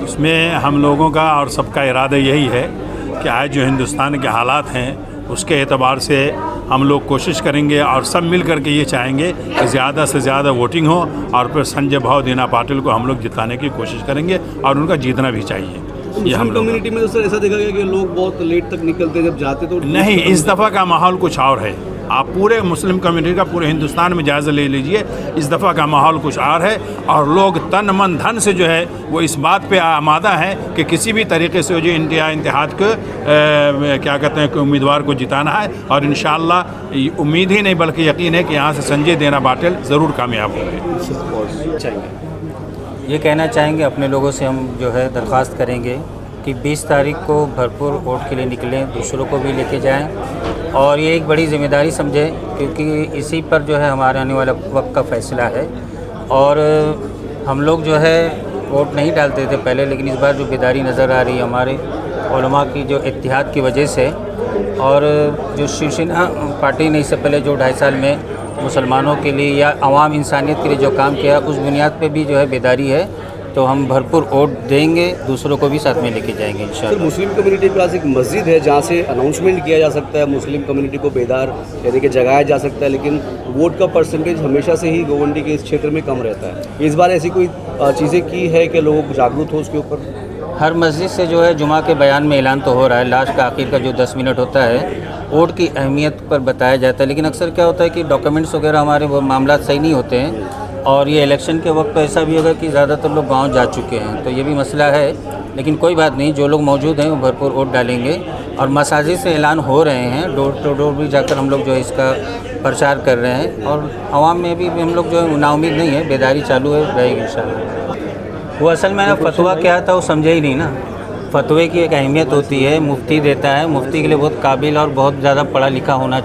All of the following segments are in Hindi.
उसमें हम लोगों का और सबका इरादा यही है कि आज जो हिंदुस्तान के हालात हैं उसके एतबार से हम लोग कोशिश करेंगे और सब मिल कर के ये चाहेंगे कि ज़्यादा से ज़्यादा वोटिंग हो और फिर संजय भाव दीना पाटिल को हम लोग जिताने की कोशिश करेंगे और उनका जीतना भी चाहिए। ये हम कम्युनिटी में तो सर ऐसा देखा गया कि लोग बहुत लेट तक निकलते जब जाते तो नहीं, इस दफ़ा का माहौल कुछ और है। आप पूरे मुस्लिम कम्युनिटी का पूरे हिंदुस्तान में जायज़ा ले लीजिए, इस दफ़ा का माहौल कुछ और है और लोग तन मन धन से जो है वो इस बात पे आमादा है कि किसी भी तरीके से जो इंडिया इंतहाद को क्या कहते हैं कि उम्मीदवार को जिताना है और इंशाअल्लाह उम्मीद ही नहीं बल्कि यकीन है कि यहाँ से संजय दीना पाटिल ज़रूर कामयाब होंगे। ये कहना चाहेंगे अपने लोगों से, हम जो है दरख्वास्त करेंगे कि 20 तारीख को भरपूर वोट के लिए निकलें, दूसरों को भी लेके जाएं और ये एक बड़ी ज़िम्मेदारी समझें क्योंकि इसी पर जो है हमारे आने वाला वक्त का फ़ैसला है। और हम लोग जो है वोट नहीं डालते थे पहले, लेकिन इस बार जो बेदारी नज़र आ रही है हमारे उलमा की जो इत्तिहाद की वजह से, और जो शिवसेना पार्टी ने इससे पहले जो 2.5 साल में मुसलमानों के लिए या आवाम इंसानियत के लिए जो काम किया उस बुनियाद पे भी जो है बेदारी है, तो हम भरपूर वोट देंगे, दूसरों को भी साथ में लेके जाएंगे इंशाल्लाह। मुस्लिम कम्युनिटी के पास एक मस्जिद है जहाँ से अनाउंसमेंट किया जा सकता है, मुस्लिम कम्युनिटी को बेदार यानी कि जगाया जा सकता है, लेकिन वोट का परसेंटेज हमेशा से ही गोवंडी के इस क्षेत्र में कम रहता है। इस बार ऐसी कोई चीज़ें की है कि लोग जागरूक हो उसके ऊपर? हर मस्जिद से जो है जुमा के बयान में ऐलान तो हो रहा है, लास्ट का आखिर का जो 10 मिनट होता है वोट की अहमियत पर बताया जाता है, लेकिन अक्सर क्या होता है कि डॉक्यूमेंट्स वगैरह हमारे वो मामला सही नहीं होते हैं और ये इलेक्शन के वक्त तो ऐसा भी होगा कि ज़्यादातर लोग गांव जा चुके हैं, तो ये भी मसला है। लेकिन कोई बात नहीं, जो लोग मौजूद हैं वो भरपूर वोट डालेंगे और मसाजिद से ऐलान हो रहे हैं, डोर टू डोर भी जाकर हम लोग जो है इसका प्रचार कर रहे हैं और आवाम में भी हम लोग जो है नाउम्मीद नहीं है, बेदारी चालू है, रहेगी इंशाल्लाह। वो असल में ना फतवा क्या था वो समझे ही नहीं ना। फतवे की एक अहमियत होती है, मुफ्ती देता है, मुफ्ती के लिए बहुत काबिल और बहुत ज़्यादा पढ़ा लिखा होना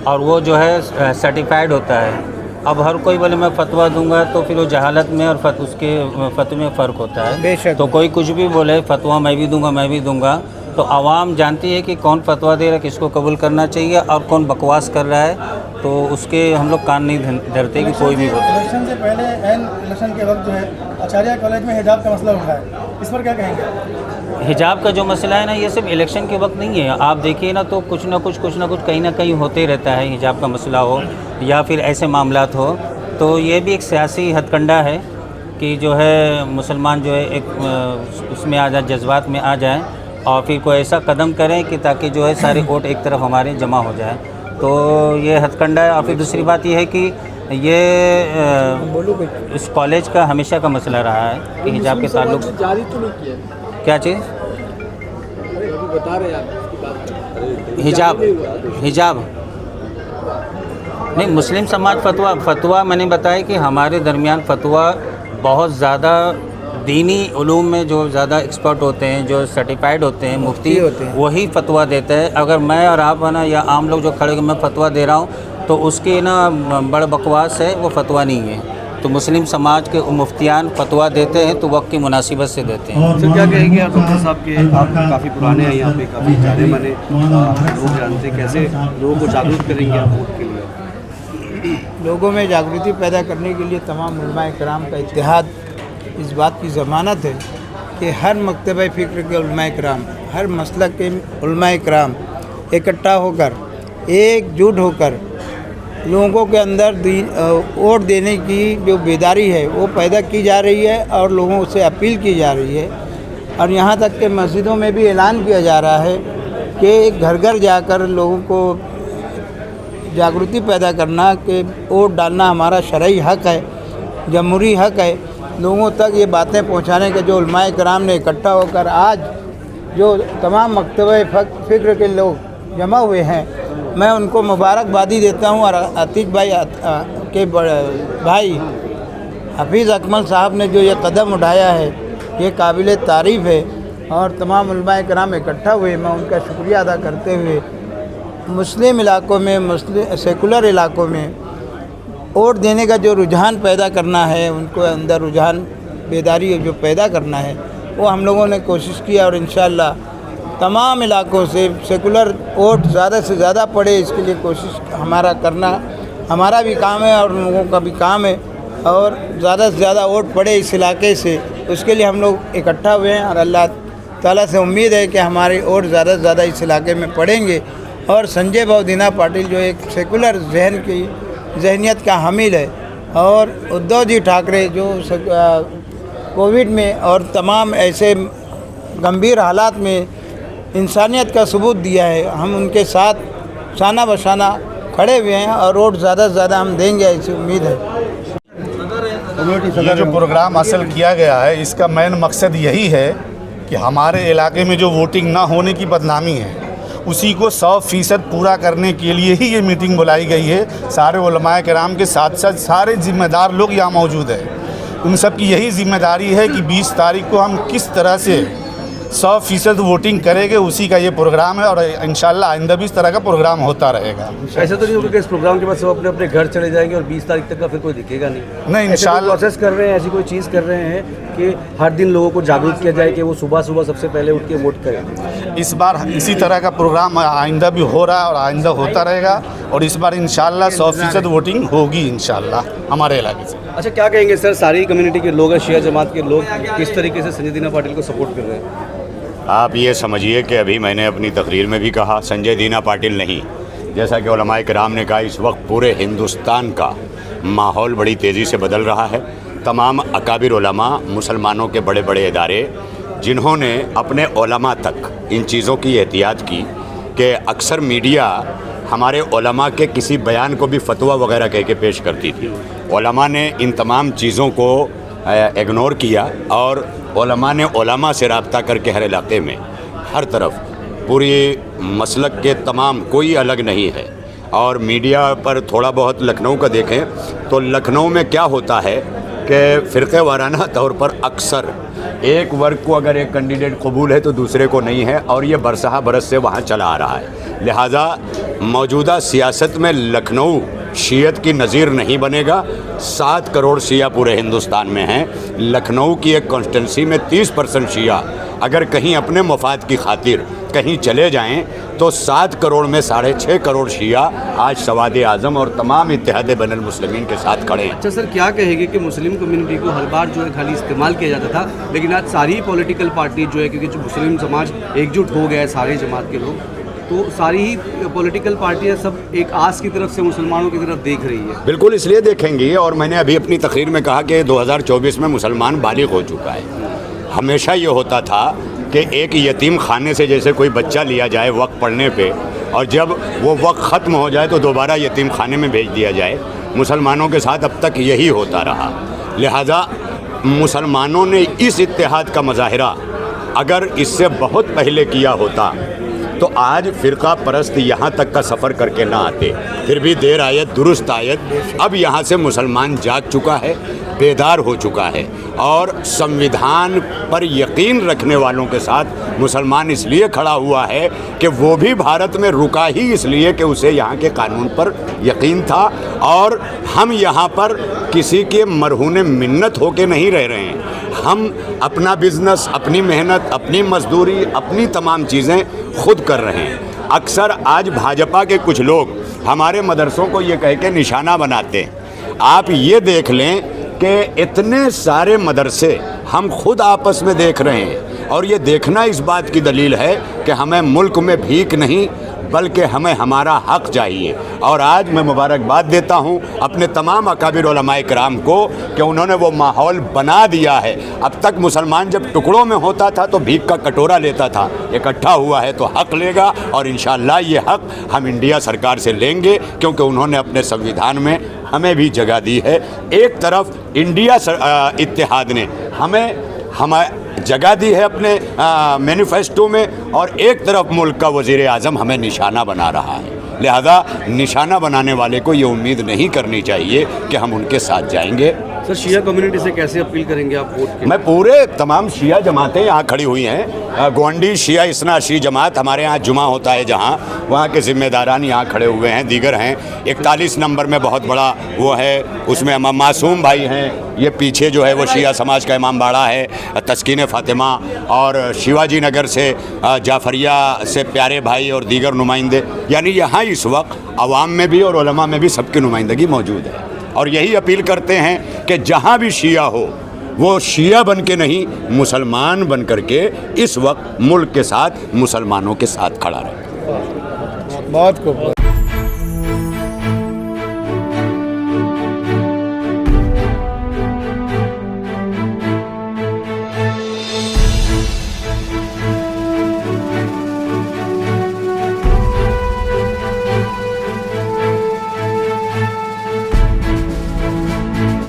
और वो जो है सर्टिफाइड होता है। अब हर कोई बोले मैं फतवा दूंगा तो फिर वो जहालत में और उसके फतवे में फ़र्क होता है। तो कोई कुछ भी बोले फतवा मैं भी दूंगा, तो आवाम जानती है कि कौन फतवा दे रहा है, किसको कबूल करना चाहिए और कौन बकवास कर रहा है, तो उसके हम लोग कान नहीं धरते कि कोई भी बोले। इलेक्शन से पहले इलेक्शन के वक्त जो है आचार्य कॉलेज में हिजाब का मसला उठा है, इस पर क्या कहेंगे? हिजाब का जो मसला है ना, ये सिर्फ इलेक्शन के वक्त नहीं है। आप देखिए ना तो कुछ ना कुछ कहीं ना कहीं होते रहता है, हिजाब का मसला हो या फिर ऐसे मामलात हो, तो ये भी एक सियासी हथकंडा है कि जो है मुसलमान जो है एक उसमें आ जाए, जज्बात में आ जाए और फिर कोई ऐसा कदम करें कि ताकि जो है सारे वोट एक तरफ हमारे जमा हो जाए, तो ये हथकंडा है। और फिर दूसरी बात ये है कि ये इस कॉलेज का हमेशा का मसला रहा है कि हिजाब के ताल्लुक जारी तो नहीं किया क्या चीज़ बता रहे हैं हिजाब नहीं, मुस्लिम समाज फतवा मैंने बताया कि हमारे दरमियान फतवा बहुत ज़्यादा दीनी उलूम में जो ज़्यादा एक्सपर्ट होते हैं, जो सर्टिफाइड होते हैं, मुफ्ती वही फतवा देते हैं। अगर मैं और आप है ना या आम लोग जो खड़े मैं फतवा दे रहा हूँ तो उसकी ना बड़ बकवास है, वो फतवा नहीं है। तो मुस्लिम समाज के मुफ्तियान फतवा देते हैं तो वक्त की मुनासिबत से देते हैं। तो क्या कहेंगे आप डॉक्टर साहब के, आप काफ़ी पुराने हैं यहाँ पे, काफ़ी जाने माने लोग जानते, कैसे लोगों को जागरूक करेंगे आप वोट के लिए? लोगों में जागृति पैदा करने के लिए तमाम उलमा कराम का इत्तेहाद इस बात की ज़मानत है कि हर मकतबा फ़िक्र के उलमा कराम, हर मसलक के उलमा कराम इकट्ठा होकर एकजुट होकर लोगों के अंदर वोट देने की जो बेदारी है वो पैदा की जा रही है और लोगों से अपील की जा रही है। और यहाँ तक कि मस्जिदों में भी ऐलान किया जा रहा है कि घर घर जाकर लोगों को जागृति पैदा करना कि वोट डालना हमारा शरई हक़ है, जमहूरी हक़ है। लोगों तक ये बातें पहुँचाने के जो उलमाए कराम ने इकट्ठा होकर आज जो तमाम मकतबे फ़िक्र के लोग जमा हुए हैं, मैं उनको मुबारकबादी देता हूँ। और आतिश भाई के भाई हफीज़ अकमल साहब ने जो ये कदम उठाया है ये काबिल तारीफ़ है और तमाम उलमाए कराम इकट्ठा हुए, मैं उनका शुक्रिया अदा करते हुए मुस्लिम इलाकों में, सेकुलर इलाकों में वोट देने का जो रुझान पैदा करना है, उनको अंदर रुझान बेदारी जो पैदा करना है वो हम लोगों ने कोशिश की और इंशाअल्लाह तमाम इलाकों से सेकुलर वोट ज़्यादा से ज़्यादा पड़े, इसके लिए कोशिश हमारा करना हमारा भी काम है और लोगों का भी काम है। और ज़्यादा से ज़्यादा वोट पड़े इस इलाके से, उसके लिए हम लोग इकट्ठा हुए हैं और अल्लाह ताला से उम्मीद है कि हमारे वोट ज़्यादा से ज़्यादा इस इलाके में पड़ेंगे। और संजय भाऊ दीना पाटिल जो एक सेकुलर जहनीत का हामिल है, और उद्धव जी ठाकरे जो कोविड में और तमाम ऐसे गंभीर हालात में इंसानियत का सबूत दिया है, हम उनके साथ शाना बशाना खड़े हुए हैं और वोट ज़्यादा से ज़्यादा हम देंगे, ऐसी उम्मीद है। ये जो प्रोग्राम असल किया गया है, इसका मेन मकसद यही है कि हमारे इलाके में जो वोटिंग ना होने की बदनामी है, उसी को 100% पूरा करने के लिए ही ये मीटिंग बुलाई गई है। सारे उलमाए किराम के साथ साथ सारे जिम्मेदार लोग यहाँ मौजूद हैं। उन सब की यही जिम्मेदारी है कि 20 तारीख को हम किस तरह से 100% वोटिंग करेंगे, उसी का ये प्रोग्राम है। और इंशाल्लाह आइंदा भी इस तरह का प्रोग्राम होता रहेगा। ऐसा तो नहीं होगा कि इस प्रोग्राम के बाद सब अपने अपने घर चले जाएंगे और 20 तारीख तक का फिर कोई दिखेगा नहीं? इंशाल्लाह प्रोसेस कर रहे हैं, ऐसी कोई चीज़ कर रहे हैं कि हर दिन लोगों को जागरूक किया जाए कि वो सुबह सुबह सबसे पहले उठ के वोट करें। इस बार इसी तरह का प्रोग्राम आइंदा भी हो रहा है और आइंदा होता रहेगा। और इस बार इंशाल्लाह 100% वोटिंग होगी इंशाल्लाह हमारे इलाके से। अच्छा, क्या कहेंगे सर, सारी कम्युनिटी के लोग हैं, शिया जमात के लोग किस तरीके से संजय दीना पाटिल को सपोर्ट कर रहे हैं? आप ये समझिए कि अभी मैंने अपनी तकरीर में भी कहा, संजय दीना पाटिल नहीं, जैसा कि उलमाए किराम ने कहा, इस वक्त पूरे हिंदुस्तान का माहौल बड़ी तेज़ी से बदल रहा है। तमाम अकाबिर उलमा, मुसलमानों के बड़े बड़े इदारे, जिन्होंने अपने उलमा तक इन चीज़ों की एहतियात की कि अक्सर मीडिया हमारे उलमा के किसी बयान को भी फतवा वगैरह कह के पेश करती थी। उलमा ने इन तमाम चीज़ों को इग्नोर किया और उलमा ने उलमा से रब्ता करके हर इलाके में, हर तरफ पूरी मसलक के तमाम, कोई अलग नहीं है। और मीडिया पर थोड़ा बहुत लखनऊ का देखें तो लखनऊ में क्या होता है कि फ़िरक़े वाराना तौर पर अक्सर एक वर्ग को अगर एक कैंडिडेट कबूल है तो दूसरे को नहीं है, और ये बरसहा बरस से वहाँ चला आ रहा है। लिहाजा मौजूदा सियासत में लखनऊ शियत की नज़ीर नहीं बनेगा। 7 करोड़ शिया पूरे हिंदुस्तान में हैं। लखनऊ की एक कॉन्स्टिट्यूंसी में 30% शिया अगर कहीं अपने मफाद की खातिर कहीं चले जाएं तो 7 करोड़ में 6.5 करोड़ शिया आज सवाद आज़म और तमाम इत्तेहाद बैनुल मुस्लिमीन के साथ खड़े हैं। अच्छा सर, क्या कहेंगे कि मुस्लिम कम्युनिटी को हर बार जो है खाली इस्तेमाल किया जाता था, लेकिन आज सारी पॉलिटिकल पार्टी जो है, क्योंकि जो मुस्लिम समाज एकजुट हो गया है, सारे जमात के लोग, तो सारी ही पॉलिटिकल पार्टियां सब एक आस की तरफ से मुसलमानों की तरफ देख रही है। बिल्कुल इसलिए देखेंगी, और मैंने अभी अपनी तकरीर में कहा कि 2024 में मुसलमान बालिग हो चुका है। हमेशा ये होता था कि एक यतीम खाने से जैसे कोई बच्चा लिया जाए वक्त पढ़ने पे, और जब वो वक्त ख़त्म हो जाए तो दोबारा यतीम खाने में भेज दिया जाए। मुसलमानों के साथ अब तक यही होता रहा। लिहाजा मुसलमानों ने इस इत्तेहाद का मुजाहिरा अगर इससे बहुत पहले किया होता तो आज फ़िरका परस्त यहाँ तक का सफ़र करके ना आते। फिर भी देर आयत दुरुस्त आयत। अब यहाँ से मुसलमान जाग चुका है, बेदार हो चुका है, और संविधान पर यकीन रखने वालों के साथ मुसलमान इसलिए खड़ा हुआ है कि वो भी भारत में रुका ही इसलिए कि उसे यहाँ के कानून पर यकीन था। और हम यहाँ पर किसी के मरहूने मिन्नत होके नहीं रह रहे हैं। हम अपना बिज़नेस, अपनी मेहनत, अपनी मजदूरी, अपनी तमाम चीज़ें खुद कर रहे हैं। अक्सर आज भाजपा के कुछ लोग हमारे मदरसों को ये कह के निशाना बनाते हैं। आप ये देख लें कि इतने सारे मदरसे हम खुद आपस में देख रहे हैं, और ये देखना इस बात की दलील है कि हमें मुल्क में भीख नहीं बल्कि हमें हमारा हक़ चाहिए। और आज मैं मुबारकबाद देता हूँ अपने तमाम अकाबिर उलमाए किराम को कि उन्होंने वो माहौल बना दिया है। अब तक मुसलमान जब टुकड़ों में होता था तो भीख का कटोरा लेता था, इकट्ठा हुआ है तो हक़ लेगा, और इंशाअल्लाह ये हक़ हम इंडिया सरकार से लेंगे, क्योंकि उन्होंने अपने संविधान में हमें भी जगह दी है। एक तरफ इंडिया इत्तेहाद ने हमें जगह दी है अपने मैनिफेस्टो में, और एक तरफ मुल्क का वज़ीर आज़म हमें निशाना बना रहा है। लिहाजा निशाना बनाने वाले को ये उम्मीद नहीं करनी चाहिए कि हम उनके साथ जाएंगे। सर, शिया कम्युनिटी से कैसे अपील करेंगे आप वोट के? मैं पूरे तमाम शिया जमातें यहाँ खड़ी हुई हैं। गोंडी शिया इस्ना अशी जमात, हमारे यहाँ जुमा होता है जहाँ, वहाँ के ज़िम्मेदारान यहाँ खड़े हुए हैं, दीगर हैं। 41 नंबर में बहुत बड़ा वो है, उसमें मासूम भाई हैं। ये पीछे जो है वो शिया समाज का इमाम बाड़ा है, तस्कीन फ़ातिमा, और शिवाजी नगर से जाफरिया से प्यारे भाई और दीगर नुमाइंदे। यानी यहाँ इस वक्त अवाम में भी और उलमा में भी सबकी नुमाइंदगी मौजूद है। और यही अपील करते हैं कि जहाँ भी शिया हो वो शिया बन के नहीं, मुसलमान बन कर के इस वक्त मुल्क के साथ, मुसलमानों के साथ खड़ा रहे। बहुत खूब।